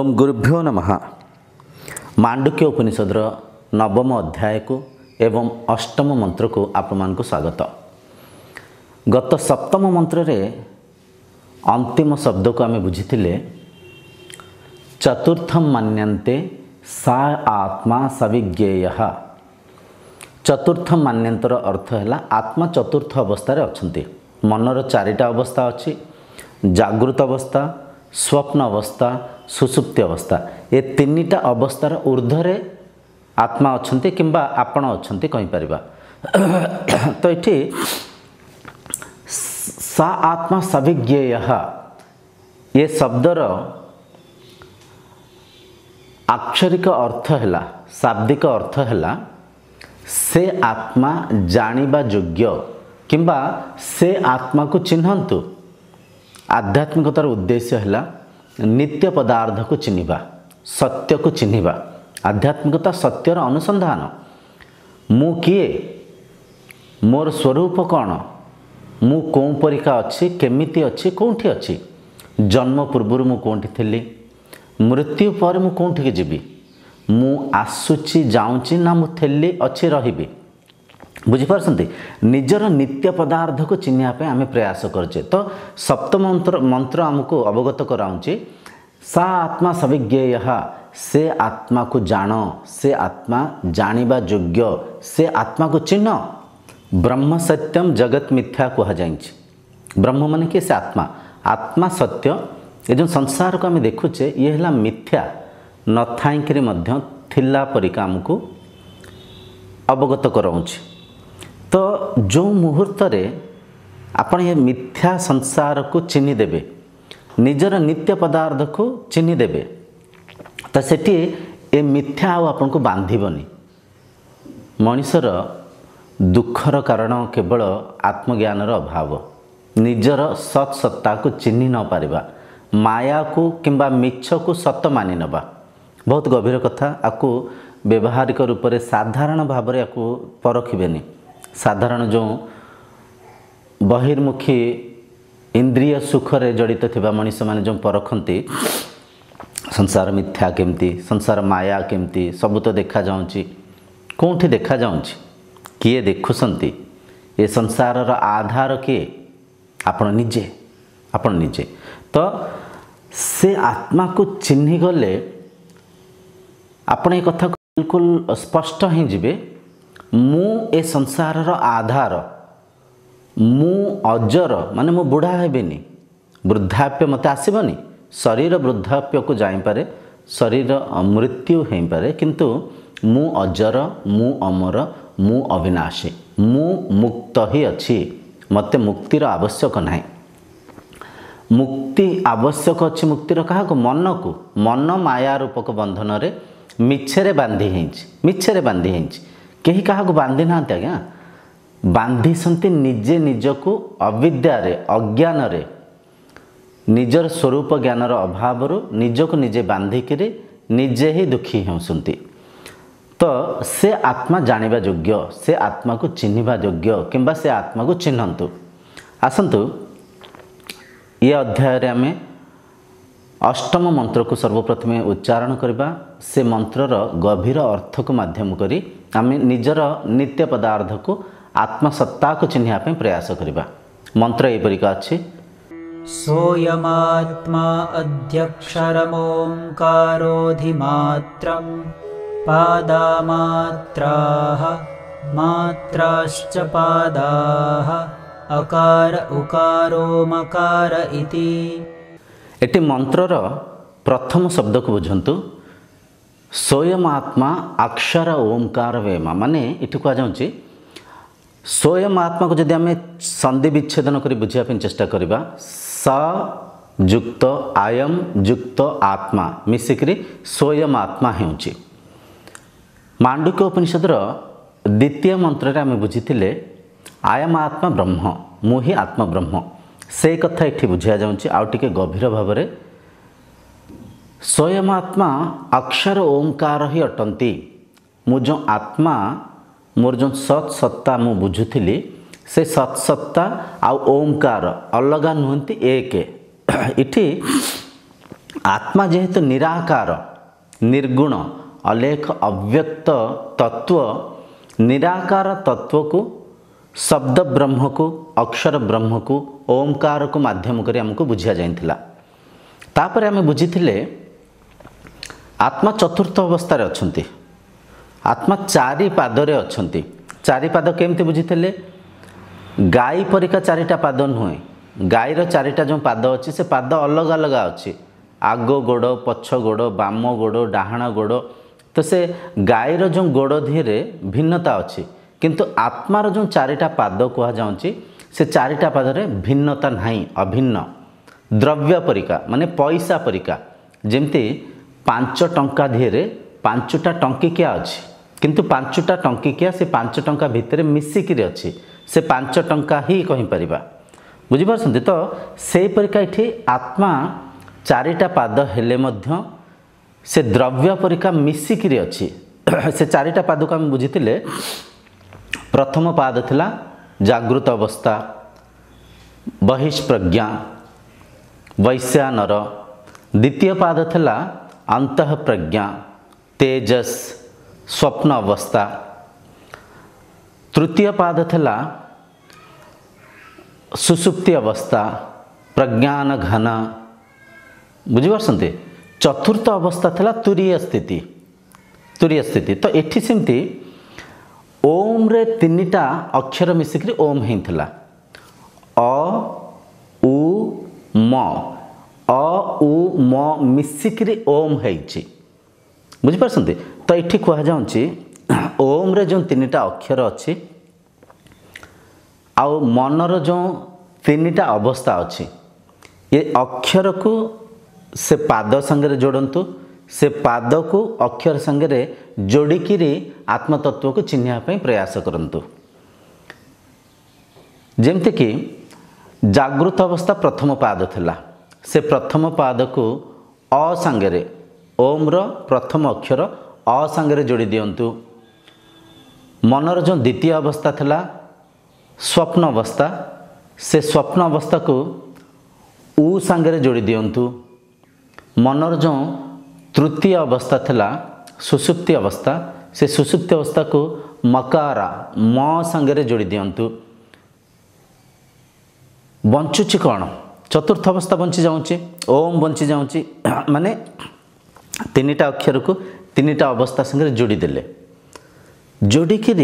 ओम गुरुभ्यो नमः। मांडुक्य उपनिषद नवम अध्याय को एवं अष्टम मंत्र को आपण को स्वागत। गत सप्तम मंत्र रे अंतिम शब्द को आम बुझीथिले चतुर्थम मान्यन्ते सा आत्मा सविज्ञेयः। चतुर्थम मान्यंतर अर्थ है आत्मा चतुर्थ अवस्था रे अछंती। मनर चारिटा अवस्था अच्छी, जागृत अवस्था, स्वप्न अवस्था, सुसुप्ति अवस्था। ये तीनिटा अवस्थार ऊर्ध्वरे आत्मा अच्छंती किंबा आपण अच्छंती कहि परिबा। तो इठी सा आत्मा सविज्ञेयः ये शब्दर आक्षरिक अर्थ है, शाब्दिक अर्थ है से आत्मा जानिबा योग्य किंबा से आत्मा को चिन्हंतु। आध्यात्मिकतार उद्देश्य है नित्य पदार्थ को चिन्हिबा, सत्य को चिन्हिबा। आध्यात्मिकता सत्यर अनुसंधान। मु किए, मोर स्वरूप कौन, मु कौन परिका अच्छी, केमिति अच्छी, कौटी अच्छी, जन्म पूर्व मु कौटी थिली, मृत्यु पर मु कौटी के जीवी, मु आसुची जाऊँची ना मु थेली अच्छी रही। बुझीपारती निजर नित्य पदार्थ को चिन्हवाई आम प्रयास करचे। तो सप्तम मंत्र आमको अवगत कराऊँचे सा आत्मा सविज्ञेयः से आत्मा को जान, से आत्मा जानिबा योग्य, से आत्मा को चिन्ह। ब्रह्म सत्यम जगत मिथ्या कहुई। ब्रह्म मान कि से आत्मा, आत्मा सत्य। ये जो संसार को आम देखुचे ये है मिथ्या, न थाइकरी मध्य थिला परिका आमको अवगत कराऊँचे। तो जो मुहूर्त रे आपण ये मिथ्या संसार को चिन्हि देबे, निजर नित्य पदार्थ को चिन्हि देबे, तो सेठी ए मिथ्या आपन को बांधिबनी। मनुष्यर दुखर कारण केवल आत्मज्ञानर अभाव, निजर सत् सत्ता को चिन्हि न पारिबा, माया को किंबा मिछ को सत मानि नबा। बहुत गभीर कथा। आपको व्यवहारिक रूप से साधारण भाव में आपको परखिबेनी। साधारण जो बहिर्मुखी इंद्रिय सुख रे जड़ित थिबा मनुष्य माने जो परखंती संसार मिथ्या केमती, संसार माया केमती, सब तो देखा जाउची। कोठी देखा जाउची, किए देखुसंती? ये संसार आधार किए? आपण निजे, आपण निजे। तो से आत्मा को चिन्हि गले आपण ए कथा बिल्कुल स्पष्ट ही जीवे। मु ए संसार आधार, मु अजर माने मु बुढ़ा हेबेनी, वृद्धाप्य मत आसबनी। शरीर वृद्धाप्य को जाईपारे, शरीर मृत्यु हो पारे, किंतु मु अजर, मु अमर, मु अविनाशी, मु मुक्त ही अच्छी। मते मुक्तिर आवश्यक नहीं। मुक्ति आवश्यक अच्छी मुक्तिर क्या को? मन को। मन माया रूपक बंधन रे मिछरे बांधी हिंच, मिछरे बांधी हिंच। कहीं क्या बांधी ना आज्ञा, बांधी सन्ति निजे निजको अविद्या रे, अज्ञान रे, निजर स्वरूप ज्ञानर अभाव निजको निजे बांधिकी निजे ही दुखी होउसंती। तो से आत्मा जानिबा योग्य, से आत्मा को चिन्हिबा योग्य किंबा से आत्मा को चिन्हंतु। आसंतु ये अध्याय रे आमे अष्टम मंत्र को सर्वप्रथमे उच्चारण करबा। से मंत्रर गभीर अर्थ को माध्यम करी आमे निजर नित्य पदार्थ को आत्मसत्ता को चिन्हिया पे प्रयास करबा। मंत्र एपरिका अछि सोयमात्मा अध्यक्षरमोंकारोऽधिमात्रं पादामात्राः मात्राश्च पादाः अकार उकारो मकार इति। एटी मंत्रर प्रथम शब्द को बुझंतु। स्वयं आत्मा अक्षर ओंकार वेमा माने इठी कह जाउची स्वयं आत्मा को जदि आमे संधि विच्छेदन करी बुझिया पे चेष्टा करबा, स युक्त आयम युक्त आत्मा मिसिकरी स्वयं आत्मा हेउची। मांडुक्य उपनिषदर द्वितीय मंत्र रे आमे बुझिथिले आयम आत्मा ब्रह्म, मुहि आत्मा ब्रह्म। से कथा इठी बुझिया जाउची आउ टिके गभीर भाव रे। स्वयं आत्मा अक्षर ओंकार ही अटंती। मु जो आत्मा, मोर जो सत्सत्ता मु बुझुथिली, से सत्सत्ता आ ओंकार अलगा नुहंती एक। इठी आत्मा जेहेतु निराकार निर्गुण अलेख अव्यक्त तत्व निराकार तत्व को शब्द ब्रह्म को अक्षर ब्रह्म को ओंकार को माध्यम करी हमको बुझिया जाइथिला। तापर आम बुझीथिले आत्मा चतुर्थ अवस्था रे अछंती। आत्मा चारि पादरे अछंती। चारि पाद केमती बुझीथिले गाई परिका चारिटा पाद नुहे गाईर चारिटा जो पाद अच्छी से पाद अलग अलग अच्छी आग गोड़ पछ गोड़ बाम गोड़ डाहाण गोड़ तो से गाईर जो गोड़ धीरे भिन्नता अच्छी किंतु आत्मार जो चारिटा पाद कह जाऊँगी से चारिटा पादरे भिन्नता नहीं अभिन्न द्रव्य परिका माने पैसा परिका जमती 5 टंका धीरे 5टा टंकिकिया अच्छी किंतु 5टा टंकिकिया से 5 टंका भितर मिसिकी अच्छी से 5 टंका ही कहीपर बुझिपार तो से परिका ये आत्मा चारिटा पाद हेले मध्य से द्रव्य परिका मिसिकी अच्छी से चारिटा पाद को आम बुझीथिले प्रथम पाद थिला जागृत अवस्था बहिष्प्रज्ञा वैश्यानर द्वितीय पाद थिला अंतः प्रज्ञा तेजस स्वप्न अवस्था तृतीय पाद थिला सुसुप्ति अवस्था प्रज्ञान घन बुझिपारसंते चतुर्थ अवस्था थिला तुरीय स्थिति तो एठी सेमती ओम रे 3टा अक्षर मिसिकरी ओम हेइथिला अ उ म मिसिकरी ओम हेइछि बुझिपारसंते तो एठी कह जाउछि ओम रे जो 3टा अक्षर अच्छी आउ मनर जो 3टा अवस्था अच्छी ये अक्षर को से पाद संगे जोड़ंतु से पाद को अक्षर संगे जोड़िकी आत्मतत्व को चिन्हिया प्रयास करंतु जेमती कि जागृत अवस्था प्रथम पाद थिला से प्रथम पाद को अ संगे ओम रो प्रथम अक्षर अ संगे जोड़ी दियंतु मनर जो द्वितीय अवस्था थिला स्वप्न अवस्था से स्वप्न अवस्था को उ संगे जोड़ी दियंतु मनर जो तृतीय अवस्था थिला सुसुप्ति अवस्था से सुसुप्ति अवस्था को मकारा म संगे जोड़ी दियंतु बंचुची कौन चतुर्थ अवस्था बंची जाऊँगी ओम बंची जाऊँगी माने 3टा अक्षर को 3टा अवस्था संगे जोड़ी देले जोड़िकी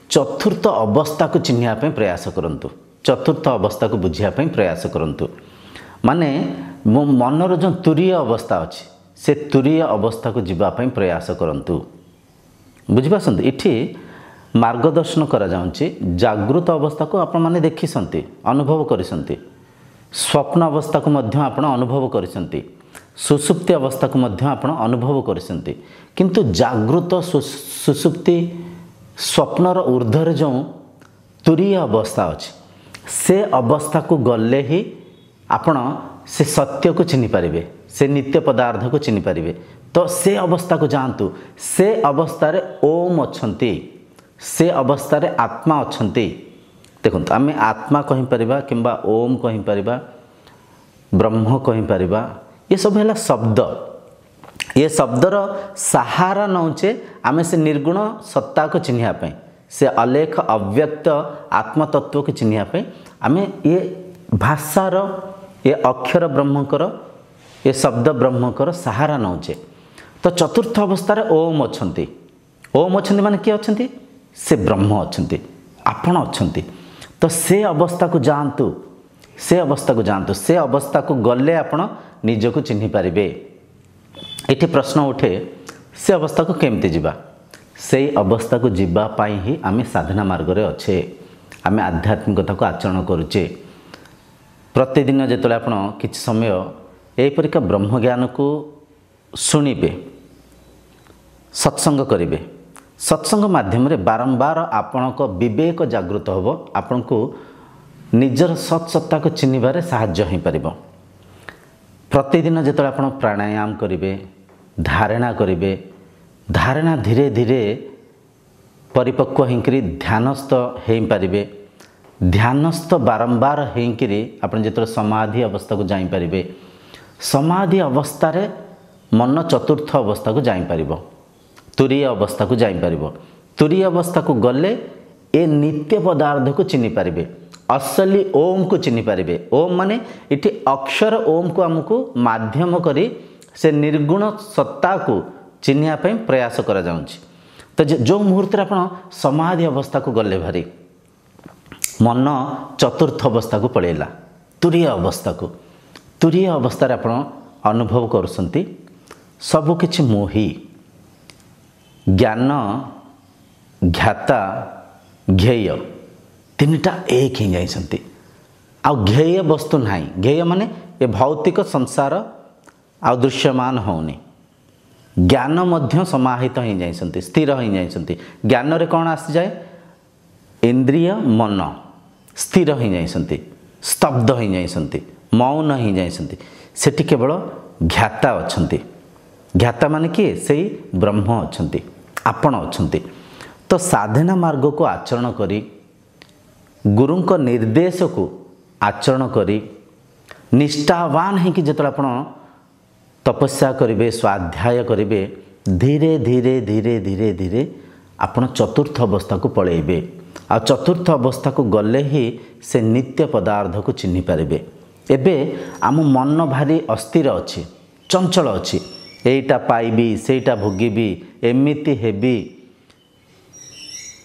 चतुर्थ अवस्था को चिन्हिया प्रयास करंतु चतुर्थ अवस्था को बुझिया प्रयास करंतु माने मो मनर जो तुरीय अवस्था अच्छी से तुरीय अवस्था को जीवाई प्रयास करंतु बुझिपारसंत इठी मार्गदर्शन करा जाउछि जागृत अवस्था को आपण माने देखिसंती अनुभव करिसंती स्वप्न अवस्था को मध्य आपण अनुभव करिसंती सुसुप्ति अवस्था को मध्य आपण अनुभव करिसंती किंतु जागृत सुसुप्ति स्वप्नर ऊर्ध्वर जो तुरीय अवस्था अच्छी से अवस्था को गले ही आपण से सत्य को चिन्हि पारिबे से नित्य पदार्थ को चिन्हि पारिबे तो से अवस्था को जानतु से अवस्था रे ओम अछंती से अवस्था रे आत्मा अछंती देखंतु आमे आत्मा कहि परिबा किंबा ओम कहि परिबा ब्रह्म कहि परिबा ये सब है शब्द ये शब्दर सहारा नौचे आमे से निर्गुण सत्ता को चिन्हिया पे से अलेख अव्यक्त आत्मतत्व को चिन्हिया पे आमे ये भाषार ये अक्षर ब्रह्मकर ये शब्द ब्रह्मकर सहारा नौचे तो चतुर्थ अवस्था ओम अछंती माने किए अछंती से ब्रह्म अछंती आपण अछंती तो से अवस्था को जानतु से अवस्था को गले आपण निजको चिन्हि पारिबे। एठी प्रश्न उठे से अवस्था को केमती जीवा से अवस्था को जीवा पाई ही आमे साधना मार्ग रे अच्छे आमे आध्यात्मिकता को आचरण करुचे प्रतिदिन जेतले आपण किछि समय एही परिका ब्रह्म ज्ञान को सुनिबे सत्संग करिवे सत्संग माध्यम रे बारंबार आपण को विवेक जागृत होबो आपण को निजर सत्सत्ता को चिन्हिबारे साहाय्य हो पारिबो। प्रतिदिन जेतले आपण प्राणायाम करिवे धारणा करिवे धारणा धीरे धीरे परिपक्व होकरी ध्यानस्थ हो पारिबे ध्यानस्थ बारंबार होकरी आपण जेतले समाधि अवस्था को जाई पारिबे समाधि अवस्था मन चतुर्थ अवस्था को जापर, तुरीय अवस्था को जापर। तुरीय अवस्था को गले ए नित्य पदार्थ को चिन्ह पारे, असली ओम को चिन्ह पारे। ओम माने इटी अक्षर ओम को आमको माध्यम करी से निर्गुण सत्ता को चिन्हवाई प्रयास करा जाउछि। तो जो मुहूर्त आप समाधि अवस्था को गले भारी मन चतुर्थ अवस्था को पलैला, तुरीय अवस्था को। तुरीय अवस्था आप अनुभव करुँच सबकि मोही, ज्ञान, ज्ञाता, ज्ञेय तीनटा एक ही जाइछंती। आ ज्ञेय वस्तु नहीं। ज्ञेय माने ये भौतिक संसार आ दृश्यमान होनी। ज्ञान मध्य समाहित ही जाइछंती, स्थिर ही जाइछंती। ज्ञान रे कौन आसी जाए? इंद्रिय मन स्थिर ही जाइछंती, स्तब्ध ही जाइछंती, मौन ही जाइछंती। सेठी केवल ज्ञाता अछंती। ज्ञाता माने किए? सेही ब्रह्म अछंती, आपण अछंती। तो साधना मार्ग को आचरण करी, गुरु को निर्देश को आचरण करी, निष्ठावान है कि जिते आप तपस्या करेंगे, स्वाध्याय करेंगे, धीरे धीरे धीरे धीरे धीरे आप चतुर्थ अवस्था को पलैबे। आ चतुर्थ अवस्था को गले ही से नित्य पदार्थ को चिन्ह पारे। एबे आम मन भारी अस्थिर अच्छी, चंचल अच्छी, एटा पाइबी, सेटा भोगिबी, एमिति हेबी।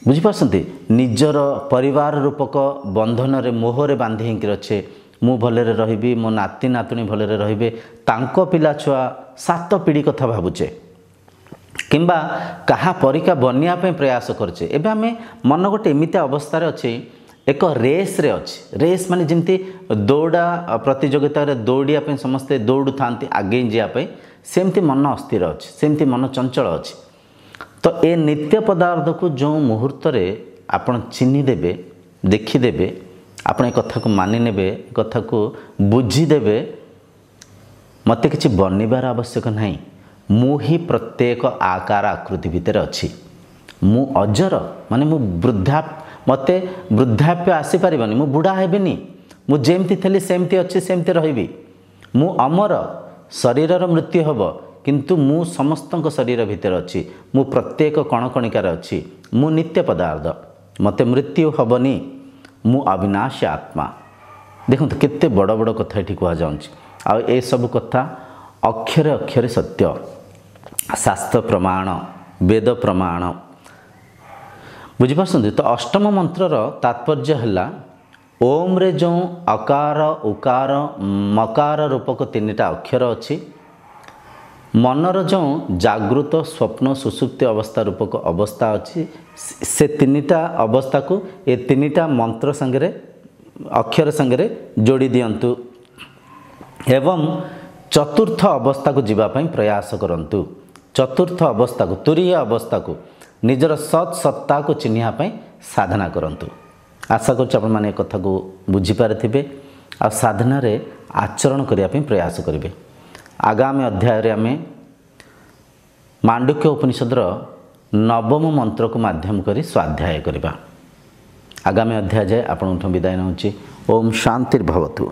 बुझिपारछंती? निजर परिवार रूपक बंधन रे मोहरे बांधी हिंकी अच्छे। मु भलरे रहिबी, मो नाती नातुणी भलरे रहिबे, तांको पिला छुआ 7 पीढ़ी कथा भावुचे किंबा कहा परिका बनिया पे प्रयास करछे। एबे आमे मन गोटे एमिति अवस्था रे अछि, एक रेस रे अछि। रेस माने जेमती दौड़ा प्रतियोगिता रे दौड़िया पे समस्ते दौड़ू थांती आगे जिया पे, सेमती मन अस्थिर अछि, सेमती मन चंचल अछि। तो ए नित्य पदार्थ को जो मुहूर्त रे आपण चिन्ह देबे, देखि देबे, आपण कथा को मानि नेबे, कथा को बुझी देबे, मते किछि बनिबार आवश्यक नहीं। मु ही प्रत्येक आकार आकृति भितर अच्छी। मु अजर माने मु मते वृद्धाप्य आसी पारिबनी, मु बुढ़ा हेबिनी, मु जेमती थली सेमती अच्छी, सेमती रहिबी। मु अमर, शरीरर मृत्यु हब किंतु मु समस्तक शरीर भितर अच्छी। मु प्रत्येक कणकणिकार अच्छी। मु नित्य पदार्थ, मते मृत्यु हबनी। मु अविनाशी आत्मा। देखो केते बड़ बड़ कथा ये कह जा सब कथा अक्षरे अक्षरे सत्य। शास्त्र प्रमाण, वेद प्रमाण। बुझिपारछंती? तो अष्टम मंत्रर तात्पर्य है ओम रे जो अकार उकार मकार रूपक 3टा अक्षर अच्छी, मनर जो जागृत स्वप्न सुसुप्ति अवस्था रूपक अवस्था अच्छी, से 3टा अवस्था को ये 3टा मंत्र संगे अक्षर संगे जोड़ी दियंतु एवं चतुर्थ अवस्था को जीवाई प्रयास करंतु। चतुर्थ अवस्था को, तुरीय अवस्था को निजर सत् सत्ता को चिन्हवाई साधना करंतु। आशा कर कथा को बुझीपारे आ साधना रे आचरण करने प्रयास करेंगे। आगामी अध्याय आम मांडुक्य उपनिषदर 9व मंत्र को माध्यम करी स्वाध्याय करवा। आगामी अध्याय जाए आपन विदाय नौछि। ओम शांतिर्भवतु।